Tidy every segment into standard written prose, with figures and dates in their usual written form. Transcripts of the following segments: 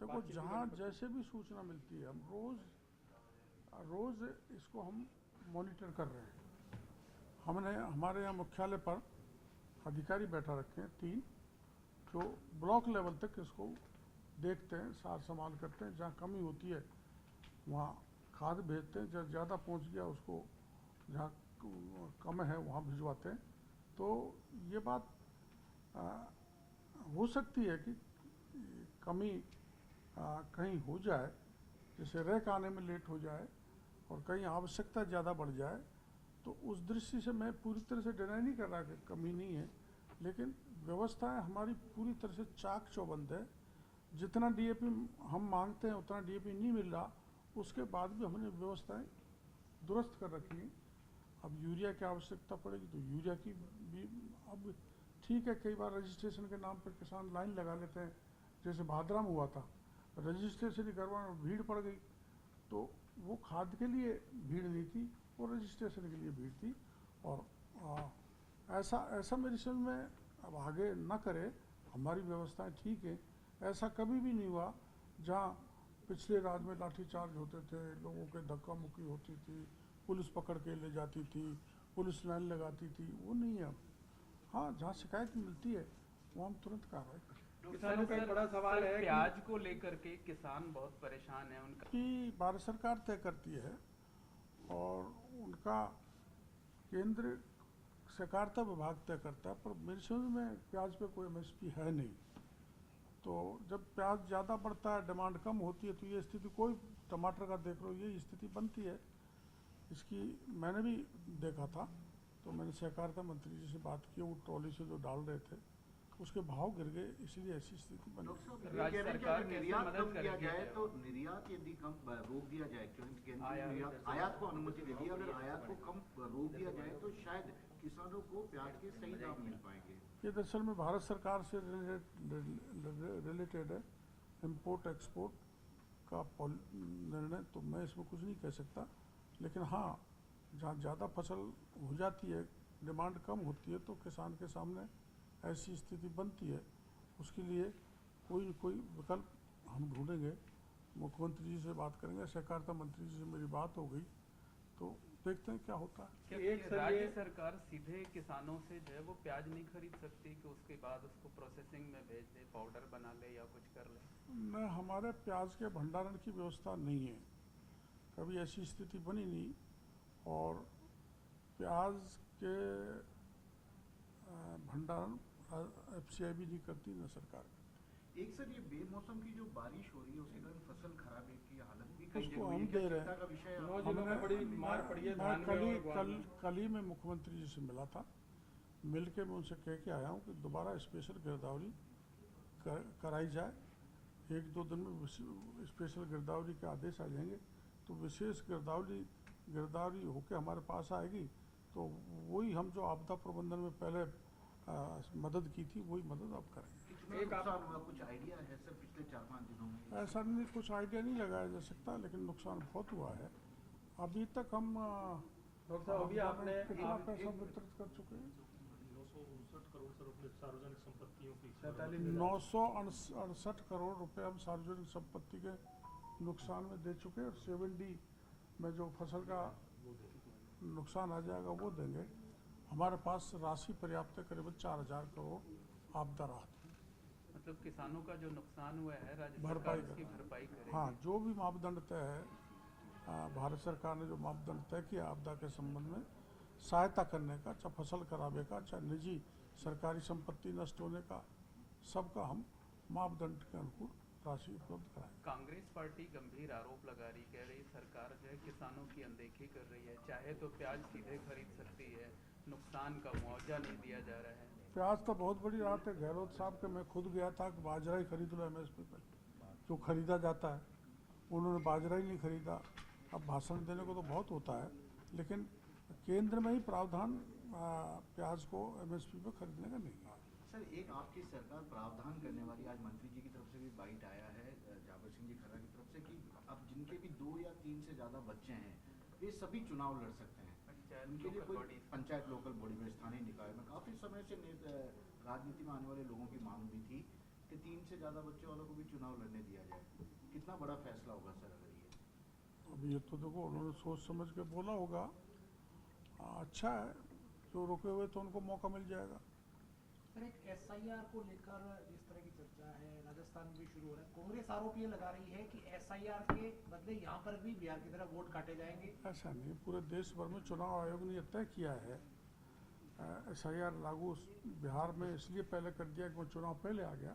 देखो जहाँ जैसे भी सूचना मिलती है हम रोज़ इसको हम मॉनिटर कर रहे हैं। हमने हमारे यहाँ मुख्यालय पर अधिकारी बैठा रखे हैं 3, जो ब्लॉक लेवल तक इसको देखते हैं, सार संभाल करते हैं। जहाँ कमी होती है वहाँ खाद भेजते हैं, जहाँ ज़्यादा पहुँच गया उसको, जहाँ कम है वहाँ भिजवाते हैं। तो ये बात हो सकती है कि कमी कहीं हो जाए, जैसे रैक आने में लेट हो जाए और कहीं आवश्यकता ज़्यादा बढ़ जाए, तो उस दृष्टि से मैं पूरी तरह से डिनाई नहीं कर रहा कि कमी नहीं है, लेकिन व्यवस्थाएं हमारी पूरी तरह से चाक चौबंद है। जितना डीएपी हम मांगते हैं उतना डीएपी नहीं मिल रहा, उसके बाद भी हमने व्यवस्थाएं दुरुस्त कर रखी हैं। अब यूरिया की आवश्यकता पड़ेगी तो यूरिया की भी, अब ठीक है कई बार रजिस्ट्रेशन के नाम पर किसान लाइन लगा लेते हैं, जैसे भादरा में हुआ था, रजिस्ट्रेशन ही करवाने में भीड़ पड़ गई, तो वो खाद के लिए भीड़ नहीं थी, वो रजिस्ट्रेशन के लिए भीड़ थी। और ऐसा मेरी समझ में अब आगे न करे, हमारी व्यवस्थाएं ठीक है। ऐसा कभी भी नहीं हुआ जहाँ पिछले राज में लाठीचार्ज होते थे, लोगों के धक्का मुक्की होती थी, पुलिस पकड़ के ले जाती थी, पुलिस लाइन लगाती थी, वो नहीं है अब। हाँ, जहाँ शिकायत मिलती है वो हम तुरंत कार्रवाई करते हैं। किसानों का एक बड़ा सवाल है प्याज को लेकर के किसान बहुत परेशान है। उनका कि भारत सरकार तय करती है और उनका केंद्र सहकारिता विभाग तय करता है, पर मेरी समझ में प्याज पे कोई एमएसपी है नहीं। तो जब प्याज ज़्यादा बढ़ता है, डिमांड कम होती है, तो ये स्थिति, कोई टमाटर का देख लो, ये स्थिति बनती है। इसकी मैंने भी देखा था, तो मैंने सहकारिता मंत्री जी से बात की, वो ट्रॉली से जो डाल रहे थे उसके भाव गिर गए, इसलिए ऐसी स्थिति बनी। राज्य सरकार निर्यात कम किया जाए तो निर्यात यदि कम रोक दिया जाए, क्योंकि आयात को अनुमति दे दी, अगर आयात को कम रोक दिया जाए तो शायद किसानों को प्याज के सही दाम मिल पाएंगे। ये दरअसल में भारत सरकार से रिलेटेड है, इम्पोर्ट एक्सपोर्ट का निर्णय, तो मैं इसमें कुछ नहीं कह सकता। लेकिन हाँ, जहाँ ज़्यादा फसल हो जाती है, डिमांड कम होती है, तो किसान के सामने ऐसी स्थिति बनती है। उसके लिए कोई न कोई विकल्प हम ढूंढेंगे। मुख्यमंत्री जी से बात करेंगे, सहकारिता मंत्री जी से मेरी बात हो गई, तो देखते हैं क्या होता है। एक राज्य सरकार सीधे किसानों से जो है वो प्याज नहीं खरीद सकती कि उसके बाद उसको प्रोसेसिंग में भेज दे, पाउडर बना ले या कुछ कर ले? न, हमारे प्याज के भंडारण की व्यवस्था नहीं है, कभी ऐसी स्थिति बनी नहीं। और प्याज के भंडारण एफसीआई भी नहीं करती, न सरकार करती। एक सर, ये बेमौसम की जो बारिश हो रही है उसके कारण फसल खराबे की हालत भी उसको हम दे रहे हैं। कल ही मैं मुख्यमंत्री जी से मिला था, मिल के मैं उनसे कह के आया हूँ कि दोबारा स्पेशल गिरदावरी कराई जाए। 1-2 दिन में स्पेशल गिरदावरी के आदेश आ जाएंगे, तो विशेष गिरदावरी होके हमारे पास आएगी, तो वही हम जो आपदा प्रबंधन में पहले मदद की थी, वही मदद अब करेंगे। कुछ आइडिया है सर पिछले 4-5 दिनों में? ऐसा नहीं, कुछ आइडिया नहीं लगाया जा सकता, लेकिन नुकसान बहुत हुआ है। अभी तक हम आपने कितना पैसा वितरित कर चुके हैं? 969 करोड़ सर अपने सार्वजनिक संपत्तियों की 968 करोड़ रुपए हम सार्वजनिक संपत्ति के नुकसान में दे चुके हैं, और 7D में जो फसल का नुकसान आ जाएगा वो देंगे। हमारे पास राशि पर्याप्त है, करीबन 4000 करोड़ आपदा राहत। मतलब किसानों का जो नुकसान हुआ है राज्य भरपाई सरकार उसकी भरपाई करेगी। हाँ, जो भी मापदंड तय है, भारत सरकार ने जो मापदंड तय किया आपदा के संबंध में सहायता करने का, चाहे फसल खराबे का, चाहे निजी सरकारी संपत्ति नष्ट होने का, सबका हम मापदंड के अनुकूल राशि उपलब्ध कराएंगे। कांग्रेस पार्टी गंभीर आरोप लगा रही, कह रही सरकार जो है किसानों की अनदेखी कर रही है, चाहे तो प्याज सीधे खरीद सकती है, नुकसान का मुआवजा नहीं दिया जा रहा है। प्याज तो बहुत बड़ी राहत है। गहलोत साहब के मैं खुद गया था कि बाजरा ही खरीद लो एमएसपी पर, जो खरीदा जाता है, उन्होंने बाजरा ही नहीं खरीदा। अब भाषण देने को तो बहुत होता है, लेकिन केंद्र में ही प्रावधान प्याज को एमएसपी पर खरीदने का नहीं है। सर, एक आपकी सरकार प्रावधान करने वाली, आज मंत्री जी की तरफ से भी बाइट आया है जाबर सिंह जी खर्रा की तरफ से, कि अब जिनके भी 2 या 3 से ज़्यादा बच्चे हैं वे सभी चुनाव लड़ सकते हैं। उनके लिए कोई पंचायत लोकल बॉडी में, स्थानीय निकाय में काफ़ी समय से राजनीति में आने वाले लोगों की मांग भी थी कि 3 से ज़्यादा बच्चे वालों को भी चुनाव लड़ने दिया जाए? कितना बड़ा फैसला होगा सर अगर ये? अब ये तो देखो उन्होंने सोच समझ के बोला होगा। अच्छा है, जो रुके हुए तो उनको मौका मिल जाएगा। सर एक एसआईआर को लेकर जिस तरह की चर्चा है, राजस्थान में भी शुरू हो रहा है, कांग्रेस आरोप ये लगा रही है कि एसआईआर के बदले यहाँ पर भी बिहार की तरह वोट काटे जाएंगे। ऐसा नहीं, पूरे देश भर में चुनाव आयोग ने यह तय किया है। एसआईआर लागू बिहार में इसलिए पहले कर दिया कि वो चुनाव पहले आ गया,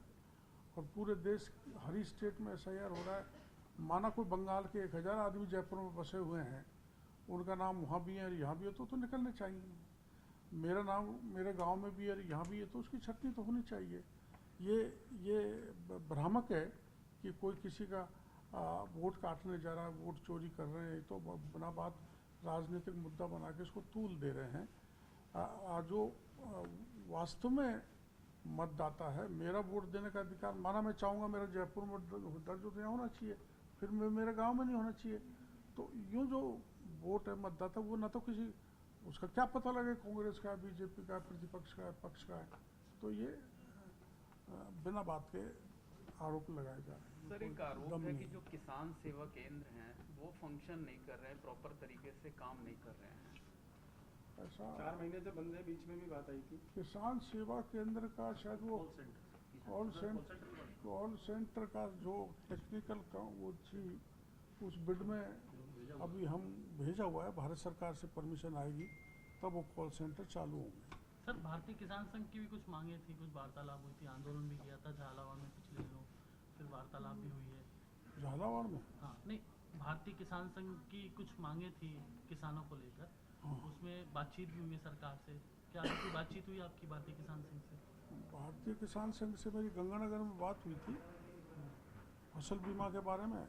और पूरे देश हर स्टेट में एसआईआर हो रहा है। माना कोई बंगाल के 1000 आदमी जयपुर में बसे हुए हैं, उनका नाम वहाँ भी है और यहाँ भी है, तो निकलने चाहिए। मेरा नाम मेरे गांव में भी है, यहाँ भी है, तो उसकी छटनी तो होनी चाहिए। ये भ्रामक है कि कोई किसी का वोट काटने जा रहा है, वोट चोरी कर रहे हैं, तो बना बात राजनीतिक मुद्दा बना के इसको तूल दे रहे हैं। जो वास्तव में मतदाता है, मेरा वोट देने का अधिकार, माना मैं चाहूँगा मेरा जयपुर में दर्ज तो यहाँ होना चाहिए, फिर मेरे गांव में नहीं होना चाहिए। तो यूँ जो वोट है मतदाता, वो ना तो किसी उसका क्या पता लगे कांग्रेस का, बीजेपी का, प्रतिपक्ष का, पक्ष का है। तो ये बिना बात के आरोप लगाए जा रहे हैं। सर एक आरोप है कि जो किसान सेवा केंद्र हैं वो फंक्शन नहीं कर रहे हैं, प्रॉपर तरीके से काम नहीं कर रहे हैं। ऐसा 4 महीने से बंद है, बीच में भी बात आई थी। किसान सेवा केंद्र का शायद वो कॉल सेंटर का जो टेक्निकल का वो थी, उस बिड में अभी हम भेजा हुआ है, भारत सरकार से परमिशन आएगी तब वो कॉल सेंटर चालू होंगे। सर भारतीय किसान संघ की भी कुछ मांगे थी, कुछ वार्तालाप हुई थी, आंदोलन भी किया था झालावाड़ में पिछले दिनों, फिर वार्तालाप भी हुई है झालावाड़ में। हाँ नहीं, भारतीय किसान संघ की कुछ मांगे थी किसानों को लेकर, उसमें बातचीत भी हुई है सरकार से। क्या आपकी बातचीत हुई आपकी भारतीय किसान संघ से? भारतीय किसान संघ से मेरी गंगानगर में बात हुई थी फसल बीमा के बारे में।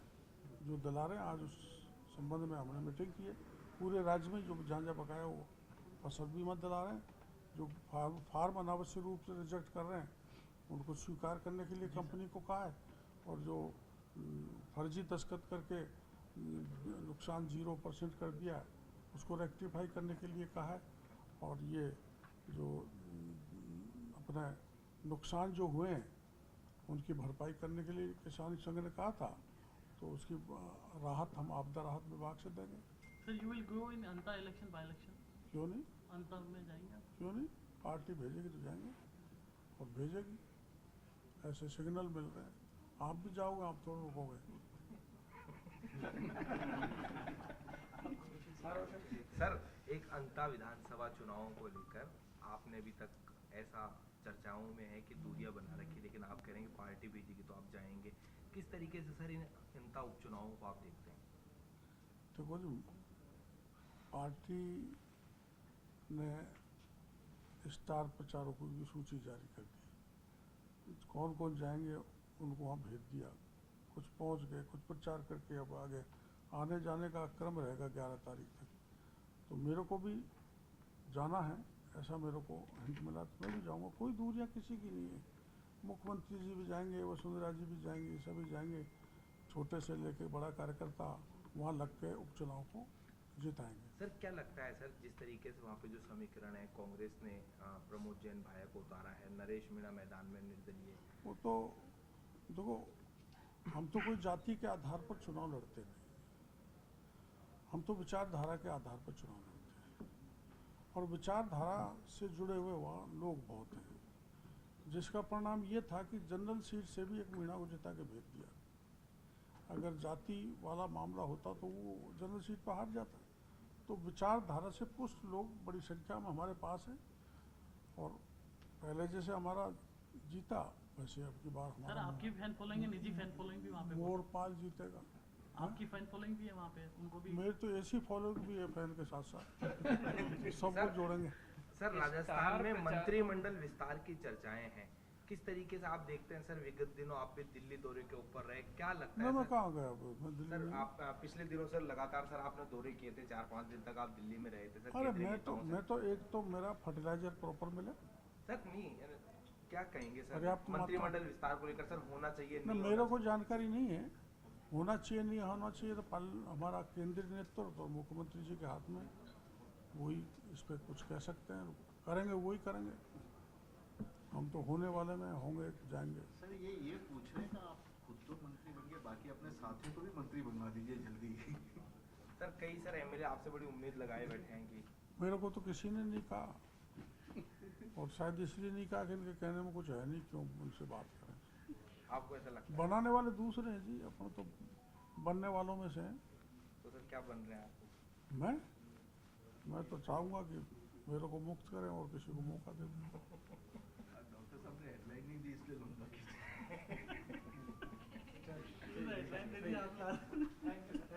जो दलाल हैं, आज उस संबंध में हमने मीटिंग की है। पूरे राज्य में जो जहाँ बकाया वो फसल बीमा दिला रहे हैं। जो फार्म अनावश्यक रूप से रिजेक्ट कर रहे हैं उनको स्वीकार करने के लिए कंपनी को कहा है, और जो फर्जी दस्तखत करके नुकसान 0% कर दिया है उसको रेक्टिफाई करने के लिए कहा है। और ये जो अपने नुकसान जो हुए हैं उनकी भरपाई करने के लिए किसान संघ ने कहा था, तो उसकी राहत हम आपदा राहत विभाग से देंगे। Sir you will go in Anta election by election? क्यों नहीं, अंतर में जाएंगे आप? क्यों नहीं, पार्टी भेजेगी तो जाएंगे और भेजेगी। ऐसे सिग्नल मिल रहे हैं, आप भी जाओगे, आप थोड़ा रुकोगे। सर एक अंता विधानसभा चुनावों को लेकर आपने अभी तक ऐसा चर्चाओं में है कि दूरियां बना रखी, लेकिन आप कह रहे हैं कि पार्टी भेजेगी तो आप जाएंगे। किस तरीके से सर इन अंता उपचुनावों को आप देखते हैं? देखो जी, पार्टी ने स्टार प्रचारकों की सूची जारी कर दी, कौन कौन जाएंगे उनको वहाँ भेज दिया। कुछ पहुँच गए, कुछ प्रचार करके अब आगे आने जाने का क्रम रहेगा 11 तारीख तक। तो मेरे को भी जाना है, ऐसा मेरे को हिंट मिला तो मैं भी जाऊँगा। कोई दूरियाँ किसी की नहीं है। मुख्यमंत्री जी भी जाएंगे, वसुंधरा जी भी जाएंगे, सभी जाएंगे। छोटे से लेकर बड़ा कार्यकर्ता वहाँ लग के उपचुनाव को जिताएंगे। सर क्या लगता है सर, जिस तरीके से वहाँ पे जो समीकरण है, कांग्रेस ने प्रमोद जैन भाया को उतारा है, नरेश मीणा मैदान में निर्दलीय, वो तो देखो, हम तो कोई जाति के आधार पर चुनाव लड़ते नहीं, हम तो विचारधारा के आधार पर चुनाव लड़ते हैं। और विचारधारा से जुड़े हुए वहाँ लोग बहुत हैं, जिसका परिणाम ये था कि जनरल सीट से भी एक मीणा को जिता के भेज दिया। अगर जाति वाला मामला होता तो वो जनरल सीट पर हार जाता। तो विचारधारा से पुष्ट लोग बड़ी संख्या में हमारे पास हैं, और पहले जैसे हमारा जीता वैसे अब की बार सर आपकी फैन फॉलोइंग है, निजी फैन फॉलोइंग भी वहाँ पे? मोरपाल जीतेगा। आपकी फैन फॉलोइंग भी है वहाँ पे, उनको भी? मेरे तो ऐसी फॉलोइंग भी है फैन के साथ साथ सबको जोड़ेंगे। सर राजस्थान में मंत्रिमंडल विस्तार की चर्चाएं हैं, किस तरीके से आप देखते हैं सर? विगत दिनों आप भी दिल्ली दौरे के ऊपर रहे, क्या लगता है? मैं कहाँ गया, मैं दिल्ली सर में। आप पिछले दिनों सर लगातार सर आपने दौरे किए थे, 4-5 दिन तक आप दिल्ली में रहे थे सर। अरे मैं तो एक तो मेरा फर्टिलाइजर प्रॉपर मिले सर नहीं, क्या कहेंगे सर पर्याप्त मंत्रिमंडल विस्तार को लेकर? सर होना चाहिए ना, नहीं मेरे होना को जानकारी नहीं है। होना चाहिए नहीं होना चाहिए तो हमारा केंद्रीय नेतृत्व तो मुख्यमंत्री जी के हाथ में, वही इस पर कुछ कह सकते हैं। करेंगे वही करेंगे, हम तो होने वाले में होंगे, जाएंगे। सर ये पूछ रहे हैं कि आप खुद तो मंत्री बन गए, बाकी अपने साथियों को भी मंत्री बनवा दीजिए जल्दी। सर कई सर एमएलए आपसे बड़ी उम्मीद लगाए बैठे हैं कि मेरे को तो किसी ने नहीं कहा, और शायद इसलिए नहीं कहा कि इनके कहने में कुछ है नहीं, क्यों उनसे बात करें। आपको ऐसा लगता है? बनाने वाले दूसरे हैं जी, अपन तो बनने वालों में से हैं। तो सर क्या बन रहे हैं आप? मैं तो चाहूँगा कि मेरे को मुक्त करें और किसी को मौका दे दें। डॉक्टर साहब ने हेडलाइन नहीं दी इसलिए लंबा खींचा। हेडलाइन दे दिया आपने।